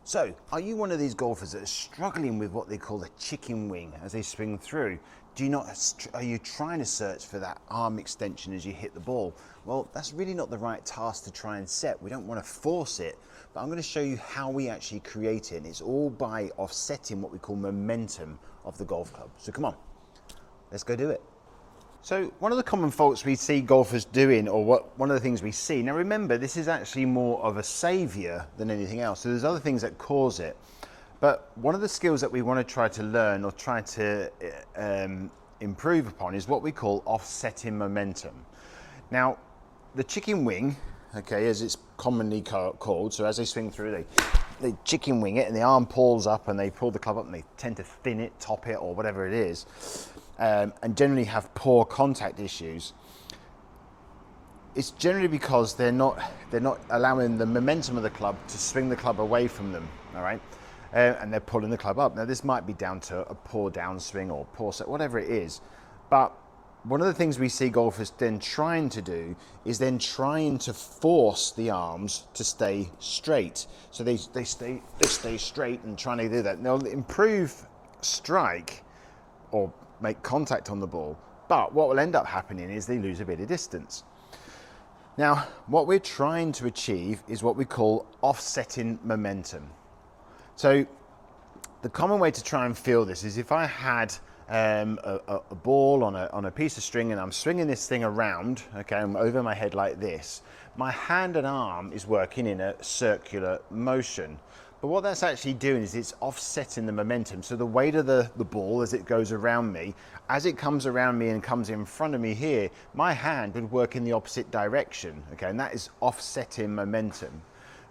So, are you one of these golfers that are struggling with what they call the chicken wing as they swing through? Are you trying to search for that arm extension as you hit the ball? Well, that's really not the right task to try and set. We don't want to force it, but I'm going to show you how we actually create it. And it's all by offsetting what we call momentum of the golf club. So come on, let's go do it. So one of the common faults we see golfers doing, or one of the things we see, now remember, this is actually more of a savior than anything else. So there's other things that cause it. But one of the skills that we want to try to learn or try to improve upon is what we call offsetting momentum. Now, the chicken wing, okay, as it's commonly called, so as they swing through, they chicken wing it and the arm pulls up and they pull the club up and they tend to thin it, top it, or whatever it is. And generally have poor contact issues. It's generally because they're not allowing the momentum of the club to swing the club away from them, all right? And they're pulling the club up. Now this might be down to a poor downswing or poor set, whatever it is. But one of the things we see golfers then trying to do is then trying to force the arms to stay straight. So they stay straight and trying to do that. They'll improve strike or make contact on the ball, but what will end up happening is they lose a bit of distance. Now, what we're trying to achieve is what we call offsetting momentum. So the common way to try and feel this is if I had a ball on a piece of string and I'm swinging this thing around, okay, I'm over my head like this, my hand and arm is working in a circular motion. But what that's actually doing is it's offsetting the momentum. So the weight of the ball as it goes around me, as it comes around me and comes in front of me here, my hand would work in the opposite direction, okay? And that is offsetting momentum.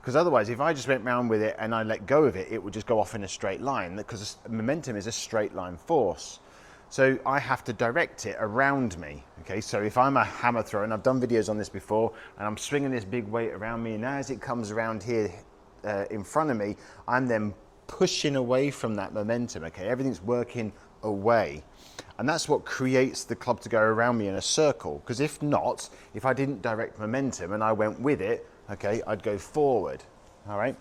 Because otherwise, if I just went round with it and I let go of it, it would just go off in a straight line because momentum is a straight line force. So I have to direct it around me, okay? So if I'm a hammer thrower, and I've done videos on this before, and I'm swinging this big weight around me, and as it comes around here, in front of me, I'm then pushing away from that momentum, okay? Everything's working away. And that's what creates the club to go around me in a circle. Because if not, if I didn't direct momentum and I went with it, okay, I'd go forward, all right?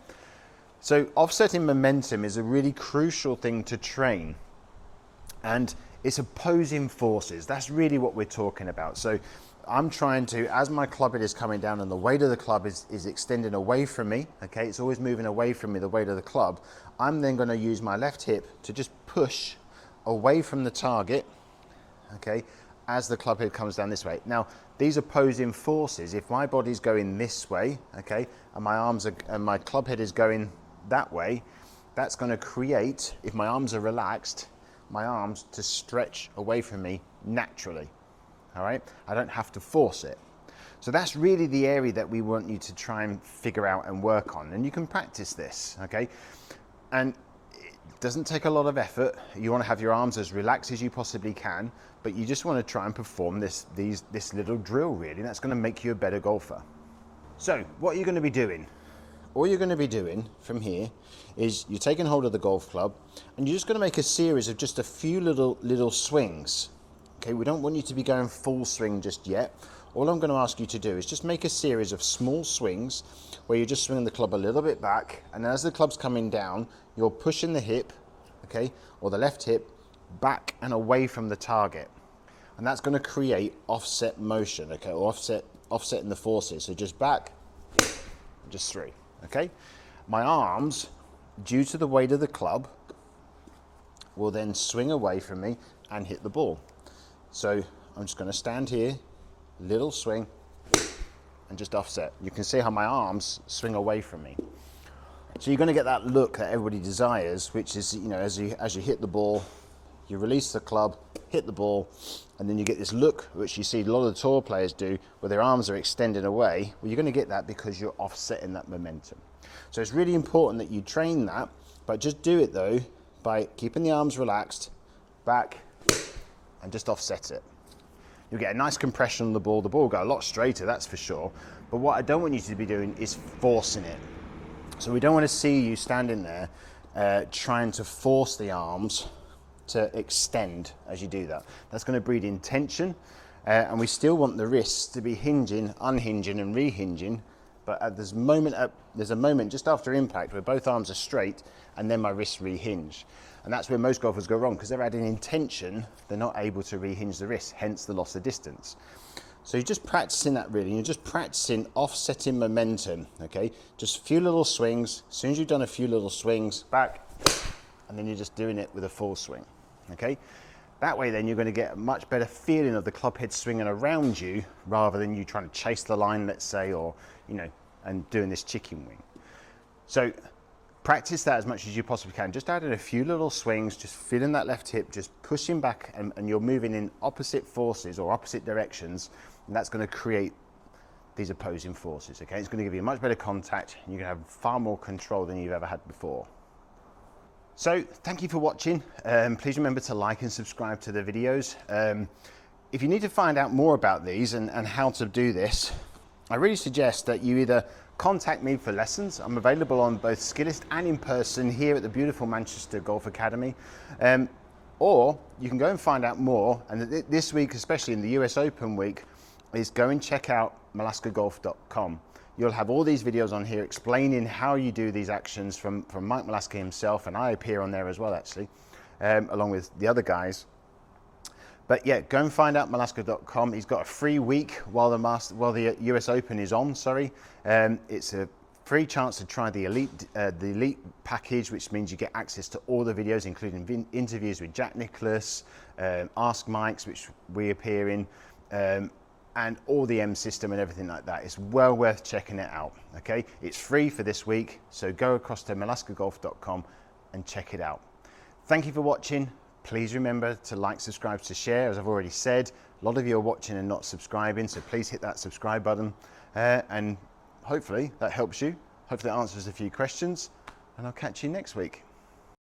So offsetting momentum is a really crucial thing to train. And it's opposing forces. That's really what we're talking about. So I'm trying to, as my club head is coming down and the weight of the club is extending away from me, okay, it's always moving away from me, the weight of the club, I'm then going to use my left hip to just push away from the target, okay, as the club head comes down this way. Now, these opposing forces, if my body's going this way, okay, and my club head is going that way, that's going to create, if my arms are relaxed, my arms to stretch away from me naturally. All right, I don't have to force it. So that's really the area that we want you to try and figure out and work on. And you can practice this, okay? And it doesn't take a lot of effort. You want to have your arms as relaxed as you possibly can, but you just want to try and perform this little drill, really. That's going to make you a better golfer. So what are you going to be doing? All you're going to be doing from here is you're taking hold of the golf club and you're just going to make a series of just a few little swings. Okay, we don't want you to be going full swing just yet. All I'm going to ask you to do is just make a series of small swings where you're just swinging the club a little bit back, and as the club's coming down, you're pushing the hip, okay, or the left hip back and away from the target. And that's going to create offset motion, okay, or offsetting the forces. So just back, just three, okay? My arms, due to the weight of the club, will then swing away from me and hit the ball. So I'm just going to stand here, little swing, and just offset. You can see how my arms swing away from me. So you're going to get that look that everybody desires, which is, you know, as you hit the ball, you release the club, hit the ball, and then you get this look, which you see a lot of the tour players do, where their arms are extended away. Well, you're going to get that because you're offsetting that momentum. So it's really important that you train that, but just do it though by keeping the arms relaxed, back, and just offset it. You'll get a nice compression on the ball. The ball will go a lot straighter, that's for sure. But what I don't want you to be doing is forcing it. So we don't want to see you standing there trying to force the arms to extend as you do that. That's going to breed in tension, and we still want the wrists to be hinging, unhinging and rehinging But there's a moment just after impact where both arms are straight and then my wrists rehinge. And that's where most golfers go wrong, because they're adding intention, they're not able to rehinge the wrist, hence the loss of distance. So you're just practicing that really, you're just practicing offsetting momentum, okay? Just a few little swings. As soon as you've done a few little swings, back, and then you're just doing it with a full swing, okay? That way then you're going to get a much better feeling of the club head swinging around you, rather than you trying to chase the line, let's say, or, you know, and doing this chicken wing. So practice that as much as you possibly can. Just adding a few little swings, just feeling that left hip, just pushing back, and you're moving in opposite forces or opposite directions, and that's going to create these opposing forces, okay? It's going to give you much better contact, and you're going to have far more control than you've ever had before. So thank you for watching. Please remember to like and subscribe to the videos. If you need to find out more about these and how to do this, I really suggest that you either contact me for lessons. I'm available on both Skillist and in person here at the beautiful Manchester Golf Academy. Or you can go and find out more, and this week, especially in the US Open week, is go and check out malaskagolf.com. You'll have all these videos on here explaining how you do these actions from Mike Malaska himself, and I appear on there as well, actually, along with the other guys. But yeah, go and find out malaska.com. He's got a free week while the US Open is on, sorry. It's a free chance to try the elite package, which means you get access to all the videos, including interviews with Jack Nicklaus, Ask Mikes, which we appear in, and all the M system and everything like that. It's well worth checking it out, okay? It's free for this week, so go across to malaskagolf.com and check it out. Thank you for watching. Please remember to like, subscribe, to share. As I've already said, a lot of you are watching and not subscribing, so please hit that subscribe button, and hopefully that helps you. Hopefully that answers a few questions, and I'll catch you next week.